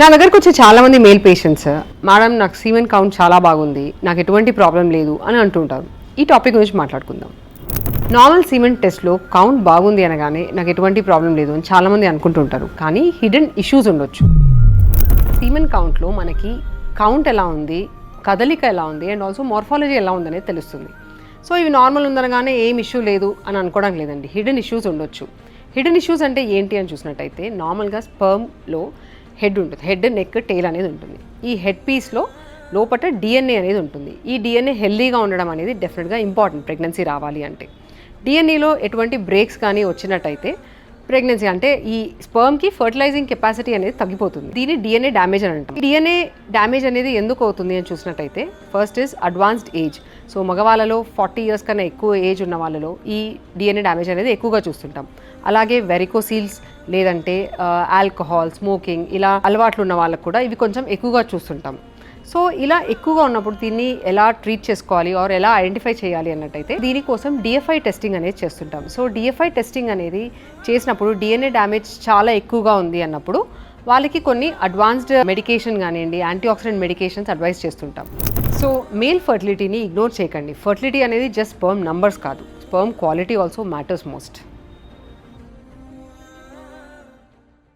నా దగ్గరకు వచ్చే చాలామంది మేల్ పేషెంట్స్ మేడం నాకు సీమెన్ కౌంట్ చాలా బాగుంది, నాకు ఎటువంటి ప్రాబ్లం లేదు అని అంటుంటారు. ఈ టాపిక్ గురించి మాట్లాడుకుందాం. నార్మల్ సీమెన్ టెస్ట్లో కౌంట్ బాగుంది అనగానే నాకు ఎటువంటి ప్రాబ్లం లేదు అని చాలామంది అనుకుంటుంటారు, కానీ హిడెన్ ఇష్యూస్ ఉండొచ్చు. సీమెన్ కౌంట్లో మనకి కౌంట్ ఎలా ఉంది, కదలిక ఎలా ఉంది అండ్ ఆల్సో మార్ఫాలజీ ఎలా ఉందనేది తెలుస్తుంది. సో ఇవి నార్మల్ ఉందనగానే ఏం ఇష్యూ లేదు అని అనుకోవడం లేదండి, హిడెన్ ఇష్యూస్ ఉండొచ్చు. హిడెన్ ఇష్యూస్ అంటే ఏంటి అని చూసినట్టయితే నార్మల్గా స్పర్మ్లో హెడ్ ఉంటుంది, హెడ్ నెక్ టెయిల్ అనేది ఉంటుంది. ఈ హెడ్ పీస్లో లోపల డిఎన్ఏ అనేది ఉంటుంది. ఈ డిఎన్ఏ హెల్దీగా ఉండడం అనేది డెఫినెట్గా ఇంపార్టెంట్ ప్రెగ్నెన్సీ రావాలి అంటే. డిఎన్ఏలో ఎటువంటి బ్రేక్స్ కానీ వచ్చినట్టయితే ప్రెగ్నెన్సీ అంటే ఈ స్పర్మ్కి ఫర్టిలైజింగ్ కెపాసిటీ అనేది తగ్గిపోతుంది. దీన్ని డిఎన్ఏ డ్యామేజ్ అని అంటాం. డిఎన్ఏ డ్యామేజ్ అనేది ఎందుకు అవుతుంది అని చూసినట్టయితే first is advanced age. So మగవాళ్ళలో 40 years కన్నా ఎక్కువ ఏజ్ ఉన్న వాళ్ళలో ఈ డిఎన్ఏ డ్యామేజ్ అనేది ఎక్కువగా చూస్తుంటాం. అలాగే వెరికోసీల్స్ లేదంటే ఆల్కహాల్, స్మోకింగ్ ఇలా అలవాట్లు ఉన్న వాళ్ళకు కూడా ఇవి కొంచెం ఎక్కువగా చూస్తుంటాం. సో ఇలా ఎక్కువగా ఉన్నప్పుడు దీన్ని ఎలా ట్రీట్ చేసుకోవాలి ఆర్ ఎలా ఐడెంటిఫై చేయాలి అన్నట్టయితే దీనికోసం డిఎఫ్ఐ టెస్టింగ్ అనేది చేస్తుంటాం. సో డిఎఫ్ఐ టెస్టింగ్ అనేది చేసినప్పుడు డిఎన్ఏ డ్యామేజ్ చాలా ఎక్కువగా ఉంది అన్నప్పుడు వాళ్ళకి కొన్ని అడ్వాన్స్డ్ మెడికేషన్ కానివ్వండి, యాంటీఆక్సిడెంట్ మెడికేషన్స్ అడ్వైస్ చేస్తుంటాం. సో మేల్ ఫర్టిలిటీని ఇగ్నోర్ చేయకండి. ఫర్టిలిటీ అనేది జస్ట్ స్పర్మ్ నంబర్స్ కాదు, sperm quality also matters most.